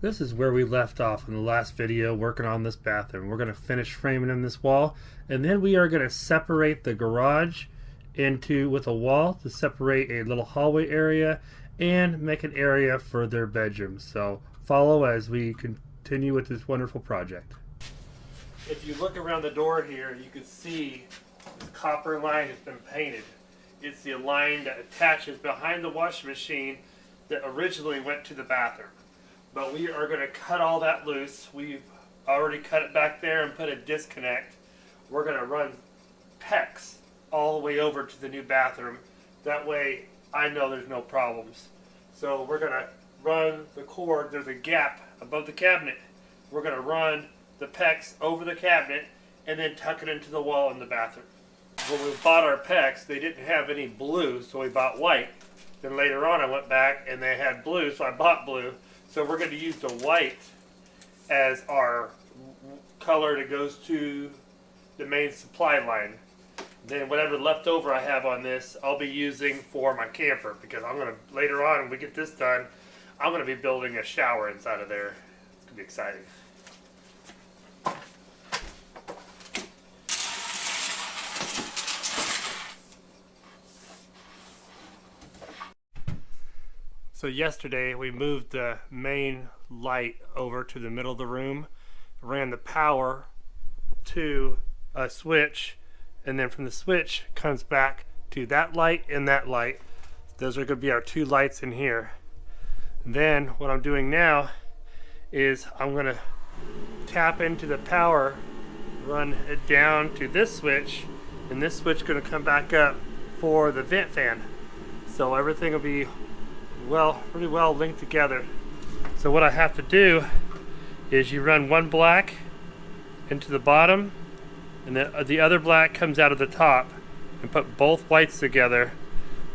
This is where we left off in the last video working on this bathroom. We're going to finish framing in this wall, and then we are going to separate the garage with a wall to separate a little hallway area and make an area for their bedrooms. So follow as we continue with this wonderful project. If you look around the door here, you can see the copper line has been painted. It's the line that attaches behind the washing machine that originally went to the bathroom. But we are going to cut all that loose. We've already cut it back there and put a disconnect. We're going to run PEX all the way over to the new bathroom. That way I know there's no problems. So we're going to run the cord. There's a gap above the cabinet. We're going to run the PEX over the cabinet and then tuck it into the wall in the bathroom. When we bought our PEX, they didn't have any blue, so we bought white. Then later on I went back and they had blue, so I bought blue. So we're going to use the white as our color that goes to the main supply line. Then whatever leftover I have on this, I'll be using for my camper, because I'm going to, later on when we get this done, I'm going to be building a shower inside of there. It's going to be exciting. So yesterday we moved the main light over to the middle of the room, ran the power to a switch, and then from the switch comes back to that light and that light. Those are going to be our two lights in here. And then what I'm doing now is I'm going to tap into the power, run it down to this switch, and this switch is going to come back up for the vent fan. So everything will be pretty well linked together. So what I have to do is you run one black into the bottom, and then the other black comes out of the top, and put both lights together,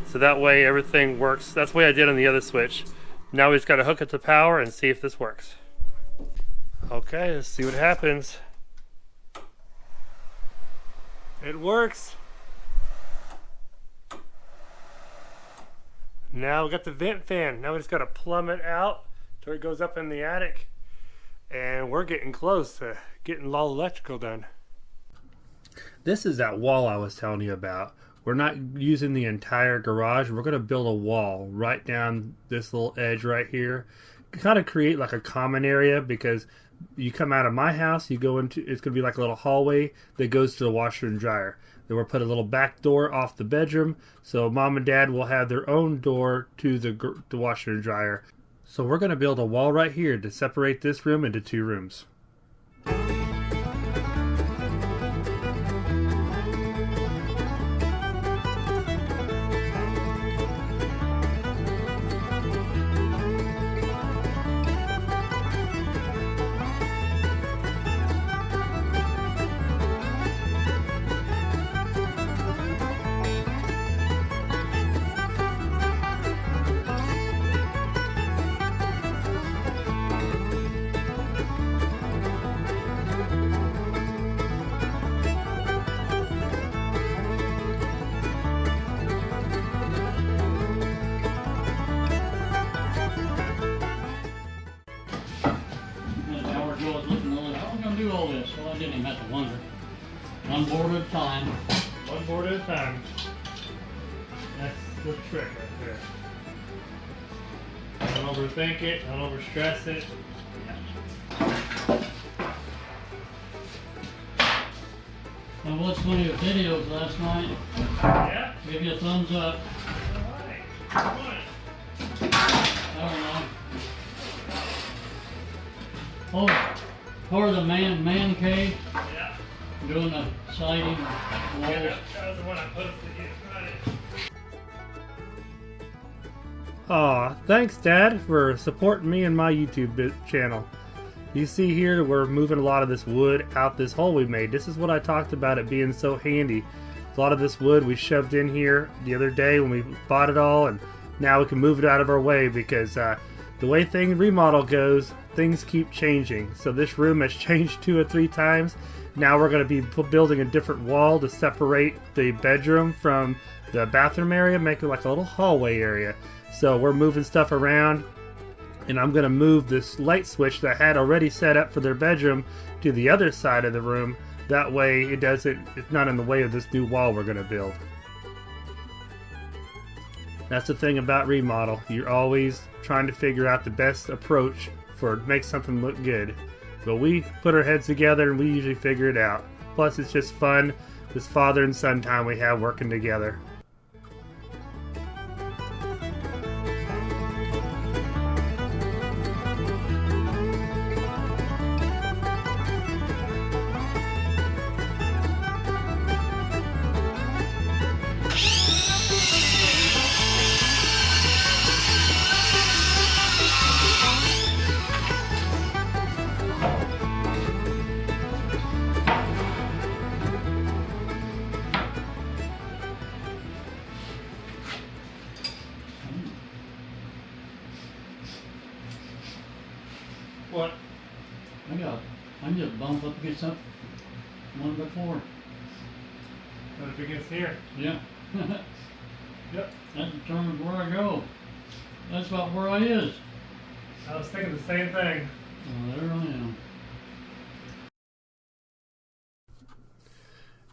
so that way everything works. That's the way I did on the other switch. Now we just got to hook it to power and see if this works. Okay, let's see what happens. It works. Now we got the vent fan. Now we just got to plumb it out till it goes up in the attic, and we're getting close to getting all electrical done. This is that wall I was telling you about. We're not using the entire garage. We're going to build a wall right down this little edge right here, kind of create like a common area, because you come out of my house, you go into, it's going to be like a little hallway that goes to the washer and dryer. Then we'll put a little back door off the bedroom, so mom and dad will have their own door to the washer and dryer. So we're going to build a wall right here to separate this room into two rooms. All this, well, I didn't even have to wonder. One board at a time. One board at a time. That's the trick right there. Don't overthink it, don't overstress it. I watched one of your videos last night. Yeah? Give you a thumbs up. Alright. Come on. I don't know. Oh, part of the man cave. Yeah. Doing the siding, walls. Yeah, that was the one I posted. Aw, thanks Dad for supporting me and my YouTube channel. You see here we're moving a lot of this wood out this hole we made. This is what I talked about it being so handy. A lot of this wood we shoved in here the other day when we bought it all, and now we can move it out of our way, because the way remodel goes, things keep changing. So this room has changed 2 or 3 times. Now we're going to be building a different wall to separate the bedroom from the bathroom area, make it like a little hallway area. So we're moving stuff around. And I'm going to move this light switch that I had already set up for their bedroom to the other side of the room. That way it's not in the way of this new wall we're going to build. That's the thing about remodel. You're always trying to figure out the best approach for make something look good. But we put our heads together and we usually figure it out. Plus it's just fun, this father and son time we have working together. What? I can just bump up against that one before. Up against here? Yeah. Yep. That determines where I go. That's about where I is. I was thinking the same thing. Oh, there I am.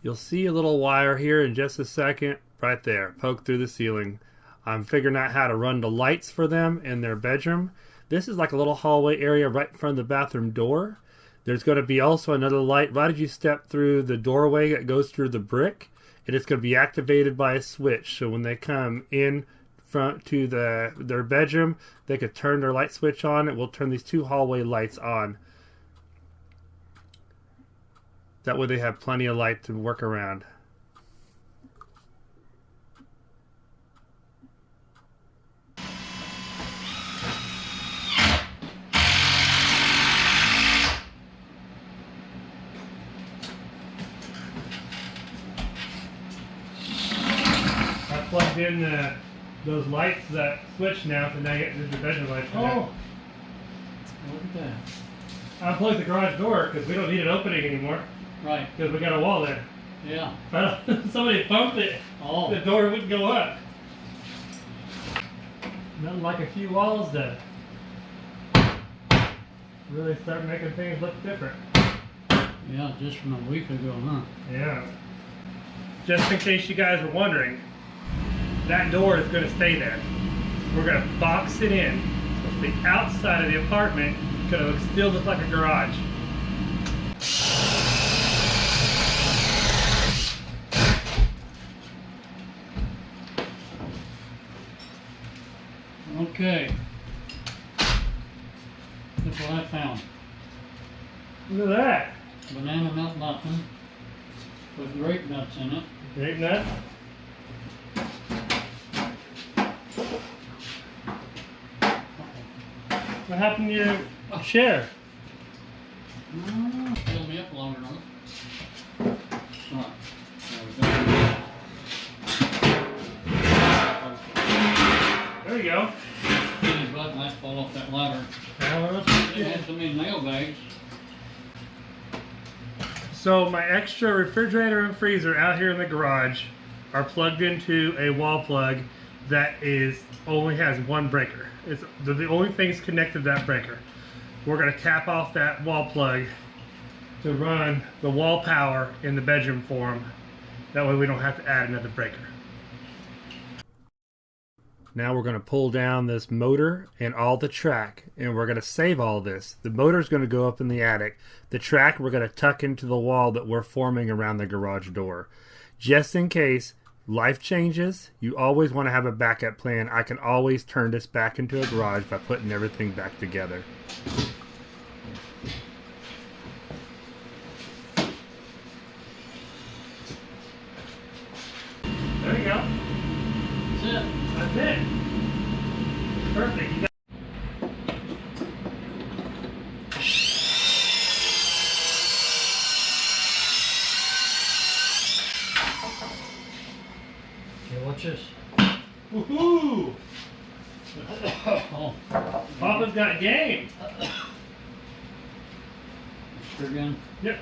You'll see a little wire here in just a second, right there, poke through the ceiling. I'm figuring out how to run the lights for them in their bedroom. This is like a little hallway area right in front of the bathroom door. There's going to be also another light right as you step through the doorway that goes through the brick. And it's going to be activated by a switch. So when they come in front to their bedroom, they could turn their light switch on. It will turn these two hallway lights on. That way they have plenty of light to work around. I plugged in those lights, that switch now, so now you get the bedroom lights. Oh! Look at that. I unplugged the garage door because we don't need it opening anymore. Right. Because we got a wall there. Yeah. If somebody bumped it, Oh. the door wouldn't go up. Nothing like a few walls to really start making things look different. Yeah, just from a week ago, huh? Yeah. Just in case you guys were wondering, that door is going to stay there. We're going to box it in. So the outside of the apartment is going to still look like a garage. Okay. Look what I found. Look at that. Banana nut muffin with grape nuts in it. Grape nuts. What happened to your chair? Fill me up long enough. Right. There we go. There you go. These butt might fall off that ladder. Now, They had so many nail bags. so my extra refrigerator and freezer out here in the garage are plugged into a wall plug that only has one breaker. They're the only things connected to that breaker. We're going to tap off that wall plug to run the wall power in the bedroom for them. That way we don't have to add another breaker. Now we're going to pull down this motor and all the track, and we're going to save all this. The motor's going to go up in the attic. The track we're going to tuck into the wall that we're forming around the garage door. Just in case life changes, you always want to have a backup plan. I can always turn this back into a garage by putting everything back together. There you go. That's it. That's it. Perfect. You got Okay, watch this. Woohoo! Oh. Papa's got game. Sure again. Yep.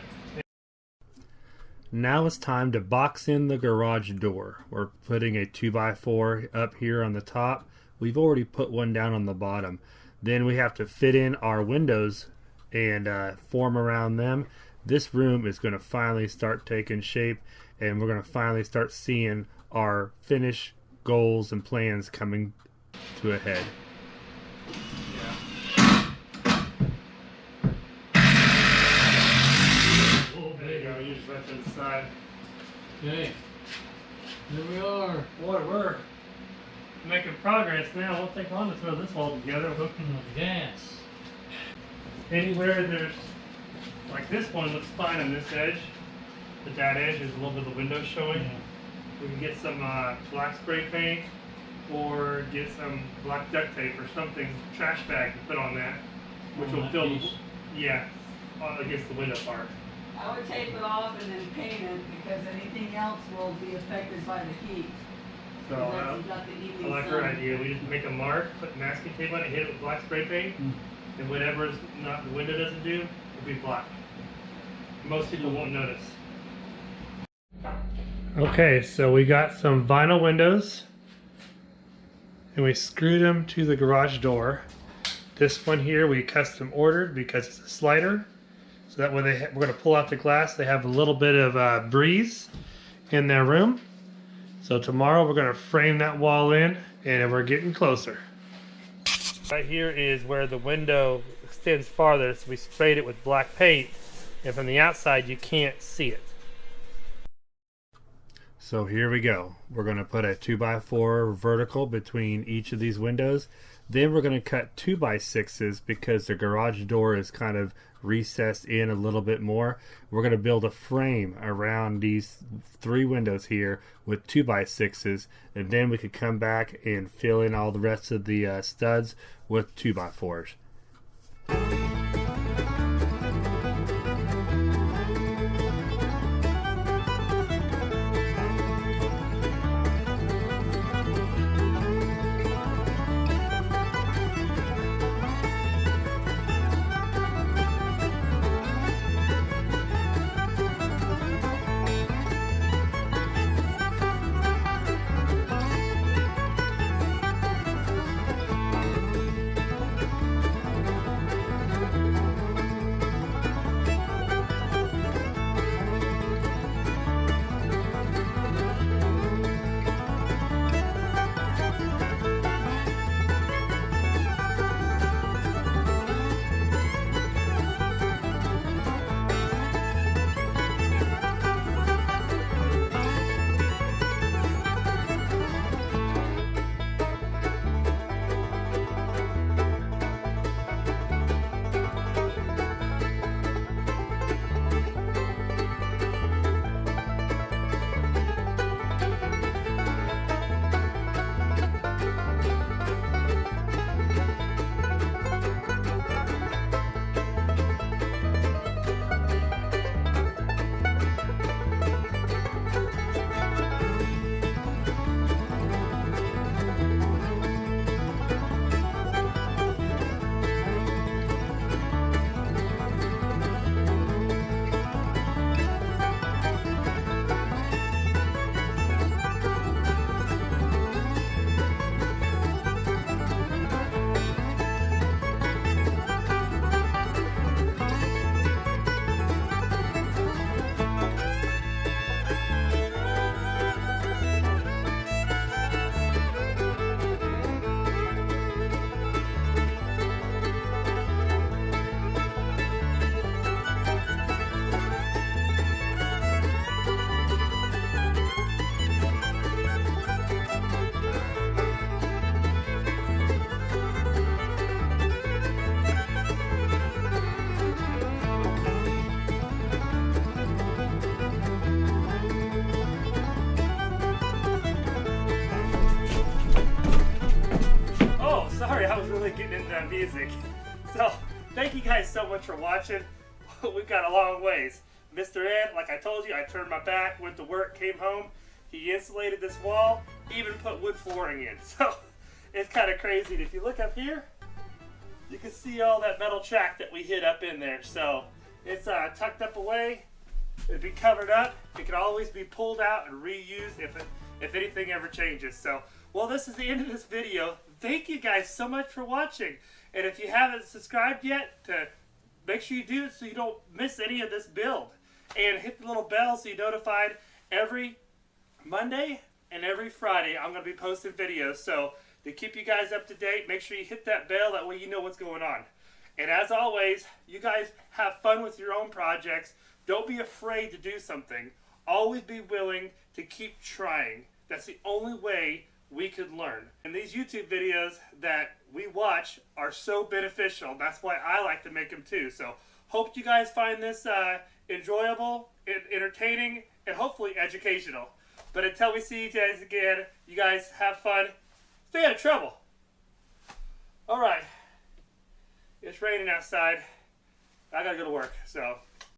Now it's time to box in the garage door. We're putting a 2x4 up here on the top. We've already put one down on the bottom. Then we have to fit in our windows and form around them. This room is going to finally start taking shape, and we're going to finally start seeing our finished goals and plans coming to a head. There you go, you just went to the side. Okay, here we are. Boy, we're making progress now. It won't take long to throw this wall together. Hooking the gas. Anywhere there's, like this one looks fine on this edge, but that edge is a little bit of the window showing. Yeah. We can get some black spray paint or get some black duct tape or something, trash bag to put on that, which will fill the, yeah, against the window part. I would tape it off and then paint it because anything else will be affected by the heat. So Because you got the evening I like sun. her idea. We just make a mark, put masking tape on it, hit it with black spray paint, and whatever not the window doesn't do, it'll be black. Most people won't notice. Okay, so we got some vinyl windows, and we screwed them to the garage door. This one here we custom ordered because it's a slider, so that when we're going to pull out the glass, they have a little bit of breeze in their room. So tomorrow we're going to frame that wall in, and we're getting closer. Right here is where the window extends farther, so we sprayed it with black paint, and from the outside you can't see it. So here we go. We're going to put a 2x4 vertical between each of these windows. Then we're going to cut 2x6s because the garage door is kind of recessed in a little bit more. We're going to build a frame around these 3 windows here with 2x6s, and then we could come back and fill in all the rest of the studs with 2x4s. Getting into that music. So thank you guys so much for watching. We've got a long ways. Mr. Ed, like I told you, I turned my back, went to work, came home. He insulated this wall, even put wood flooring in. So it's kind of crazy. And if you look up here, you can see all that metal track that we hid up in there. So it's tucked up away. It'd be covered up. It can always be pulled out and reused if anything ever changes. So Well, this is the end of this video. Thank you guys so much for watching. And if you haven't subscribed yet, make sure you do it so you don't miss any of this build. And hit the little bell so you're notified every Monday and every Friday. I'm going to be posting videos. So to keep you guys up to date, make sure you hit that bell. That way you know what's going on. And as always, you guys have fun with your own projects. Don't be afraid to do something. Always be willing to keep trying. That's the only way we could learn. And these YouTube videos that we watch are so beneficial. That's why I like to make them too. So hope you guys find this enjoyable, entertaining, and hopefully educational. But until we see you guys again, you guys have fun. Stay out of trouble. All right. It's raining outside. I gotta go to work, so